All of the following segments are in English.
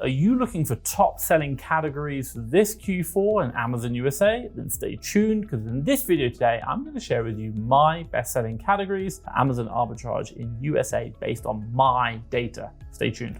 Are you looking for top selling categories for this Q4 in Amazon USA? Then stay tuned, because in this video today, I'm going to share with you my best selling categories for Amazon Arbitrage in USA based on my data. Stay tuned.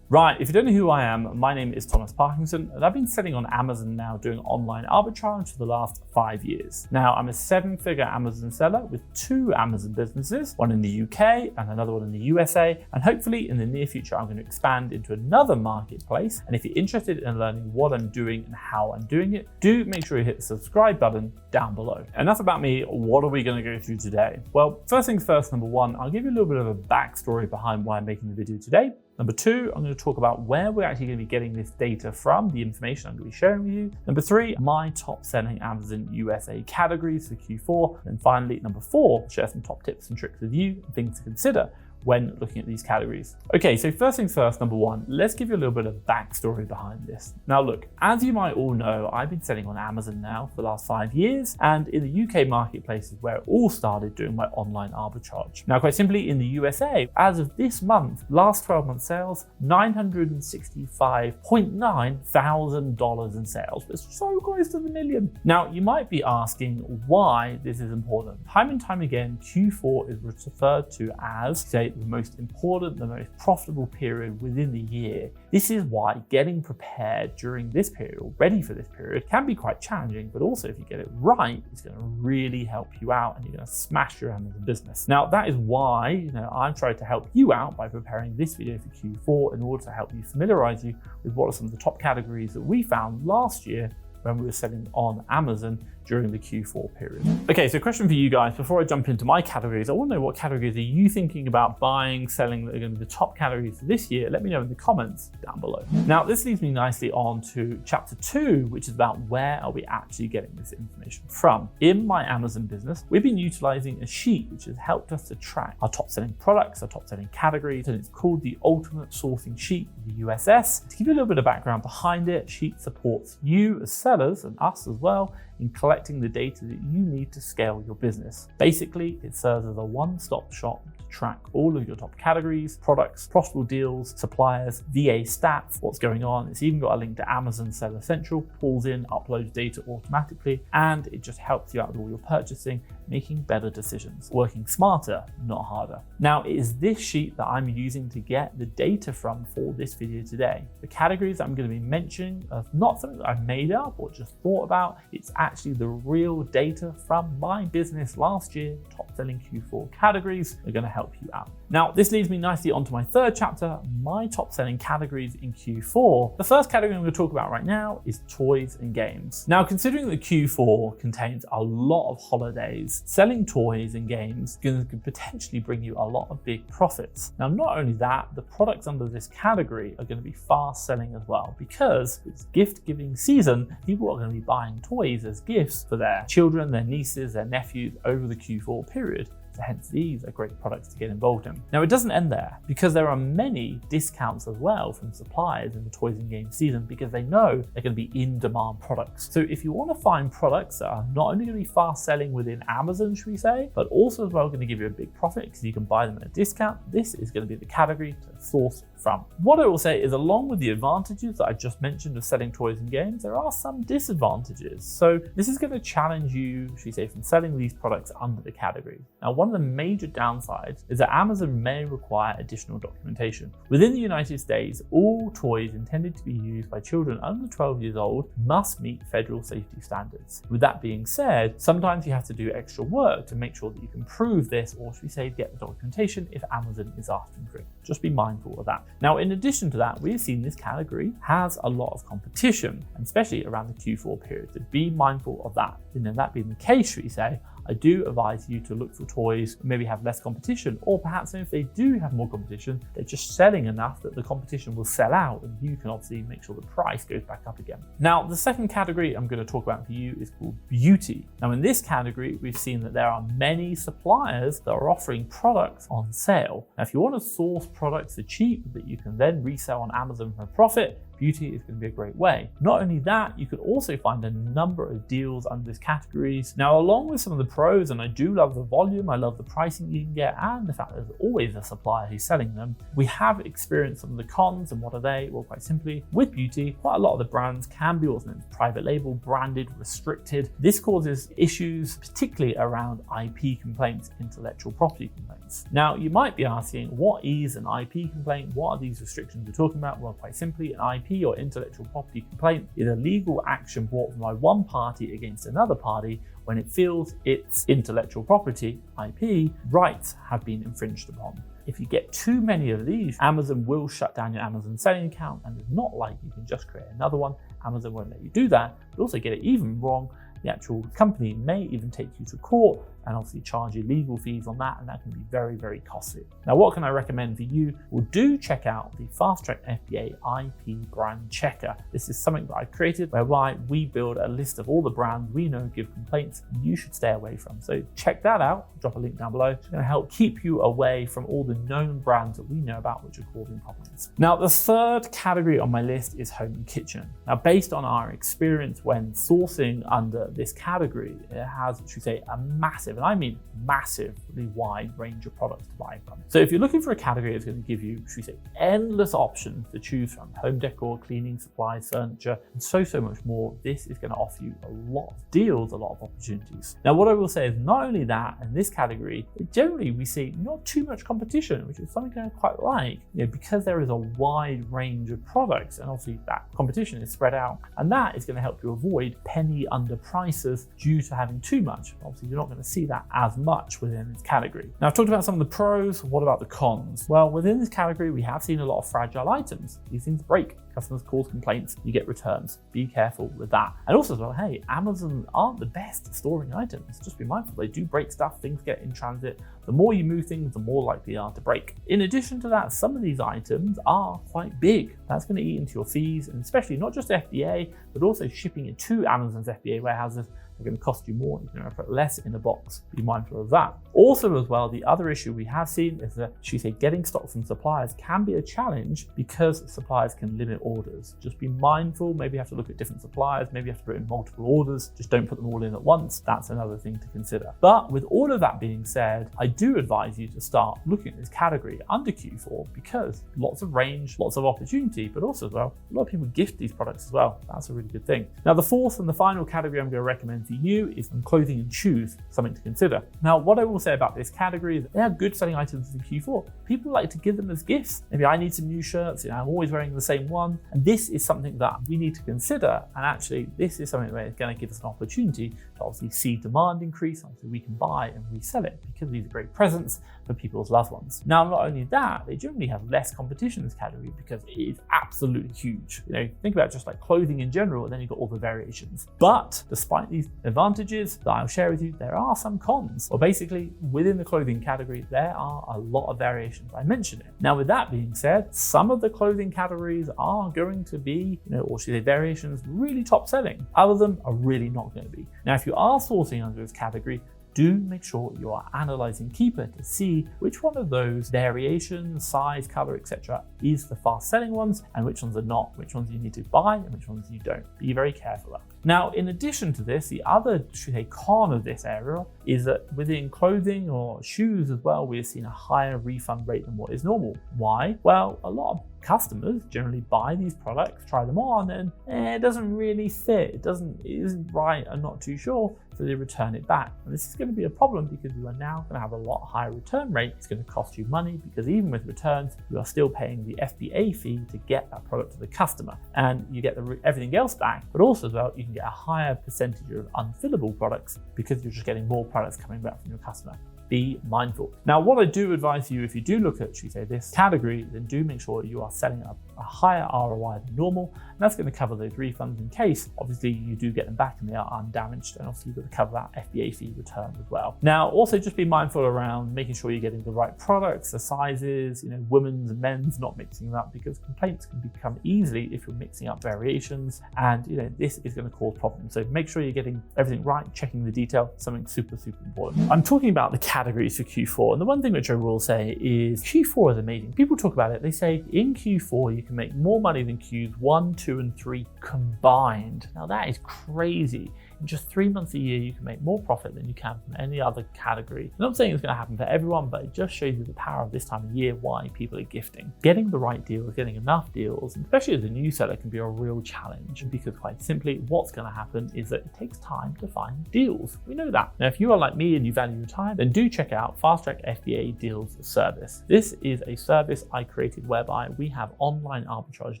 Right, if you don't know who I am, my name is Thomas Parkinson, and I've been selling on Amazon now doing online arbitrage for the last 5 years. Now, I'm a 7-figure Amazon seller with 2 Amazon businesses, one in the UK and another one in the USA, and hopefully in the near future, I'm going to expand into another marketplace. And if you're interested in learning what I'm doing and how I'm doing it, do make sure you hit the subscribe button down below. Enough about me, what are we going to go through today? Well, first things first, number one, I'll give you a little bit of a backstory behind why I'm making the video today. Number two, I'm going to talk about where we're actually going to be getting this data from, the information I'm going to be sharing with you. Number three, my top selling Amazon USA categories for Q4. And finally, number four, I'll share some top tips and tricks with you and things to consider when looking at these categories. Okay, so first things first, number one, let's give you a little bit of backstory behind this. Now look, as you might all know, I've been selling on Amazon now for the last 5 years, and in the UK marketplace is where it all started doing my online arbitrage. Now, quite simply in the USA, as of this month, last 12 month sales, $965.9 thousand in sales. It's so close to the million. Now, you might be asking why this is important. Time and time again, Q4 is referred to as, say, the most important, the most profitable period within the year. This is why getting prepared during this period or ready for this period can be quite challenging, but also if you get it right, it's going to really help you out and you're going to smash your Amazon business. Now, that is why I'm trying to help you out by preparing this video for Q4 in order to help you familiarize you with what are some of the top categories that we found last year when we were selling on Amazon during the Q4 period. Okay, so question for you guys, before I jump into my categories, I want to know what categories are you thinking about buying, selling that are going to be the top categories for this year? Let me know in the comments down below. Now, this leads me nicely on to chapter 2, which is about where are we actually getting this information from. In my Amazon business, we've been utilizing a sheet which has helped us to track our top selling products, our top selling categories, and it's called the Ultimate Sourcing Sheet, the USS. To give you a little bit of background behind it, Sheet supports you as sellers and us as well in collecting the data that you need to scale your business. Basically, it serves as a one-stop shop to track all of your top categories, products, profitable deals, suppliers, VA stats, what's going on. It's even got a link to Amazon Seller Central, pulls in, uploads data automatically, and it just helps you out with all your purchasing, making better decisions, working smarter, not harder. Now, it is this sheet that I'm using to get the data from for this video today. The categories I'm going to be mentioning are not something that I've made up or just thought about. It's actually the real data from my business last year, top selling Q4 categories are going to help you out. Now, this leads me nicely onto my third chapter, my top selling categories in Q4. The first category I'm going to talk about right now is toys and games. Now, considering that Q4 contains a lot of holidays, selling toys and games can potentially bring you a lot of big profits. Now, not only that, the products under this category are going to be fast selling as well, because it's gift giving season. People are going to be buying toys as gifts for their children, their nieces, their nephews over the Q4 period. So hence, these are great products to get involved in. Now, it doesn't end there, because there are many discounts as well from suppliers in the toys and games season, because they know they're going to be in-demand products. So if you want to find products that are not only going to be fast selling within Amazon, should we say, but also as well going to give you a big profit because you can buy them at a discount, this is going to be the category to source from. What I will say is, along with the advantages that I just mentioned of selling toys and games, there are some disadvantages. So this is going to challenge you, should we say, from selling these products under the category. Now, one of the major downsides is that Amazon may require additional documentation. Within the United States, all toys intended to be used by children under 12 years old must meet federal safety standards. With that being said, sometimes you have to do extra work to make sure that you can prove this, or should we say, get the documentation if Amazon is asking for it. Just be mindful of that. Now, in addition to that, we've seen this category has a lot of competition, and especially around the Q4 period. So be mindful of that. And then that being the case, should we say, I do advise you to look for toys, maybe have less competition, or perhaps if they do have more competition, they're just selling enough that the competition will sell out and you can obviously make sure the price goes back up again. Now, the second category I'm going to talk about for you is called beauty. Now, in this category, we've seen that there are many suppliers that are offering products on sale. Now, if you want to source products for cheap that you can then resell on Amazon for a profit, beauty is going to be a great way. Not only that, you could also find a number of deals under this categories. Now, along with some of the pros, and I do love the volume, I love the pricing you can get, and the fact that there's always a supplier who's selling them, we have experienced some of the cons. And what are they? Well, quite simply, with beauty, quite a lot of the brands can be what's known as private label, branded, restricted. This causes issues, particularly around IP complaints, intellectual property complaints. Now, you might be asking, what is an IP complaint? What are these restrictions we're talking about? Well, quite simply, an IP or intellectual property complaint is a legal action brought by one party against another party when it feels its intellectual property, IP, rights have been infringed upon. If you get too many of these, Amazon will shut down your Amazon selling account, and it's not like you can just create another one. Amazon won't let you do that, but also get it even wrong, the actual company may even take you to court and obviously charge you legal fees on that, and that can be very, very costly. Now, what can I recommend for you? Well, do check out the FastTrackFBA IP brand checker. This is something that I created whereby we build a list of all the brands we know give complaints you should stay away from. So check that out, drop a link down below. It's going to help keep you away from all the known brands that we know about which are causing problems. Now, the third category on my list is home and kitchen. Now, based on our experience when sourcing under this category, it has, should we say, a massive, and I mean massively wide range of products to buy from. So if you're looking for a category that's going to give you, should we say, endless options to choose from, home decor, cleaning supplies, furniture, and so much more, this is going to offer you a lot of deals, a lot of opportunities. Now, what I will say is not only that, in this category, generally we see not too much competition, which is something I quite like, because there is a wide range of products, and obviously that competition is spread out, and that is going to help you avoid penny under prices due to having too much. Obviously, you're not going to see that as much within this category. Now, I've talked about some of the pros. What about the cons? Well, within this category, we have seen a lot of fragile items. These things break. Customers cause complaints, you get returns. Be careful with that. And also as well, hey, Amazon aren't the best at storing items. Just be mindful, they do break stuff, things get in transit. The more you move things, the more likely they are to break. In addition to that, some of these items are quite big. That's going to eat into your fees, and especially not just FBA, but also shipping it to Amazon's FBA warehouses. They're going to cost you more. You're going to put less in a box. Be mindful of that. Also as well, the other issue we have seen is that, should we say, getting stock from suppliers can be a challenge because suppliers can limit orders. Just be mindful. Maybe you have to look at different suppliers. Maybe you have to put in multiple orders. Just don't put them all in at once. That's another thing to consider. But with all of that being said, I do advise you to start looking at this category under Q4 because lots of range, lots of opportunity, but also as well, a lot of people gift these products as well. That's a really good thing. Now, the fourth and the final category I'm going to recommend for you is on clothing and shoes, something to consider. Now, what I will say about this category is that they are good selling items in Q4. People like to give them as gifts. Maybe I need some new shirts, I'm always wearing the same one. And this is something that we need to consider. And actually, this is something that is going to give us an opportunity to obviously see demand increase. Obviously, we can buy and resell it because these are great presents for people's loved ones. Now, not only that, they generally have less competition in this category because it is absolutely huge. Think about just like clothing in general, and then you've got all the variations. But despite these advantages that I'll share with you, there are some cons. Well, basically, within the clothing category, there are a lot of variations. I mentioned it. Now, with that being said, some of the clothing categories are going to be, or should I say variations, really top selling. Other of them are really not going to be. Now, if you are sourcing under this category, do make sure you are analyzing Keeper to see which one of those variations, size, color, etc. is the fast selling ones and which ones are not, which ones you need to buy and which ones you don't. Be very careful of. Now, in addition to this, the other, should I say, con of this area is that within clothing or shoes as well, we've seen a higher refund rate than what is normal. Why? Well, a lot of customers generally buy these products, try them on, and it doesn't really fit. It isn't right. I'm not too sure. So they return it back. And this is going to be a problem because you are now going to have a lot higher return rate. It's going to cost you money because even with returns, you are still paying the FBA fee to get that product to the customer. And you get everything else back, but also as well, you can get a higher percentage of unfillable products because you're just getting more products coming back from your customer. Be mindful. Now, what I do advise you, if you do look at, should we say, this category, then do make sure you are setting up a higher ROI than normal. And that's going to cover those refunds in case, obviously, you do get them back and they are undamaged. And obviously, you've got to cover that FBA fee return as well. Now, also just be mindful around making sure you're getting the right products, the sizes, women's and men's, not mixing them up because complaints can become easily if you're mixing up variations. And, this is going to cause problems. So make sure you're getting everything right, checking the detail, something super, super important. I'm talking about the categories for Q4. And the one thing which I will say is Q4 is amazing. People talk about it. They say in Q4, you can make more money than Qs 1, 2, and 3 combined. Now that is crazy. In just 3 months a year, you can make more profit than you can from any other category. I'm not saying it's going to happen for everyone, but it just shows you the power of this time of year, why people are gifting. Getting the right deals, getting enough deals, especially as a new seller, can be a real challenge, because quite simply, what's going to happen is that it takes time to find deals. We know that. Now, if you are like me and you value your time, then do check out FastTrackFBA Deals Service. This is a service I created whereby we have online arbitrage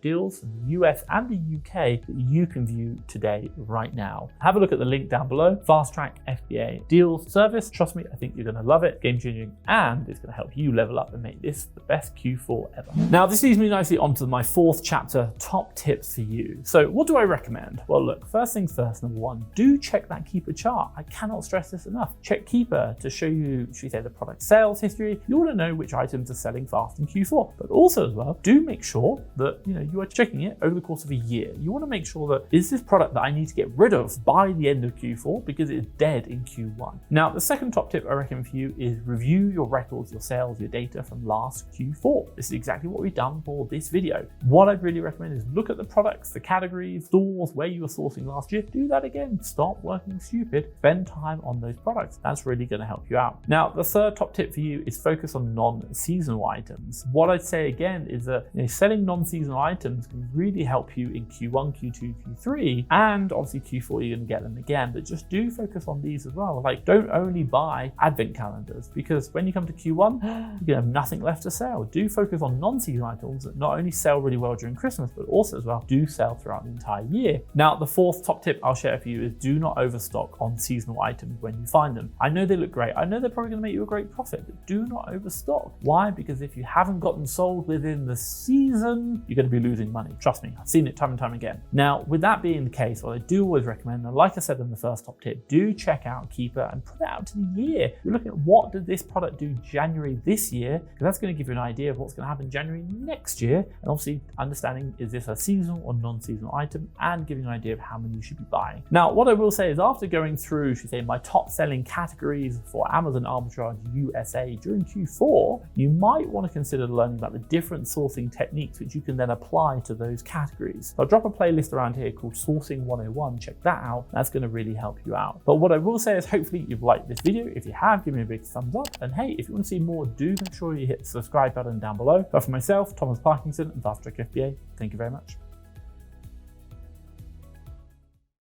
deals in the US and the UK that you can view today, right now. Have a look at the link down below, FastTrackFBA Deals Service. Trust me, I think you're going to love it. Game changing, and it's going to help you level up and make this the best Q4 ever. Now, this leads me nicely onto my 4th chapter, top tips for you. So what do I recommend? Well, look, first things first, number 1, do check that Keeper chart. I cannot stress this enough. Check Keeper to show you, should we say, the product sales history. You want to know which items are selling fast in Q4, but also as well, do make sure that you are checking it over the course of a year. You want to make sure that, is this product that I need to get rid of by the end of Q4 because it's dead in Q1? Now, the second top tip I recommend for you is review your records, your sales, your data from last Q4. This is exactly what we've done for this video. What I'd really recommend is look at the products, the categories, stores, where you were sourcing last year. Do that again. Stop working stupid. Spend time on those products. That's really going to help you out. Now, the third top tip for you is focus on non-seasonal items. What I'd say again is that selling non-seasonal items can really help you in Q1, Q2, Q3, and obviously Q4 you're going to get them again, but just do focus on these as well. Like, don't only buy advent calendars, because when you come to Q1, you're going to have nothing left to sell. Do focus on non-seasonal items that not only sell really well during Christmas, but also as well do sell throughout the entire year. Now, the 4th top tip I'll share for you is do not overstock on seasonal items when you find them. I know they look great. I know they're probably going to make you a great profit, but do not overstock. Why? Because if you haven't gotten sold within the season, you're going to be losing money. Trust me, I've seen it time and time again. Now, with that being the case, what I do always recommend, and like I said in the first top tip, do check out Keeper and put it out to the year. You're looking at what did this product do January this year, because that's going to give you an idea of what's going to happen January next year, and obviously understanding, is this a seasonal or non-seasonal item, and giving you an idea of how many you should be buying. Now, what I will say is, after going through, should we say, my top selling categories for Amazon Arbitrage USA during Q4, you might want to consider learning about the different sourcing techniques which you can then apply to those categories. I'll drop a playlist around here called Sourcing 101. Check that out. That's going to really help you out. But what I will say is, hopefully you've liked this video. If you have, give me a big thumbs up. And hey, if you want to see more, do make sure you hit the subscribe button down below. But for myself, Thomas Parkinson and FastTrackFBA, thank you very much.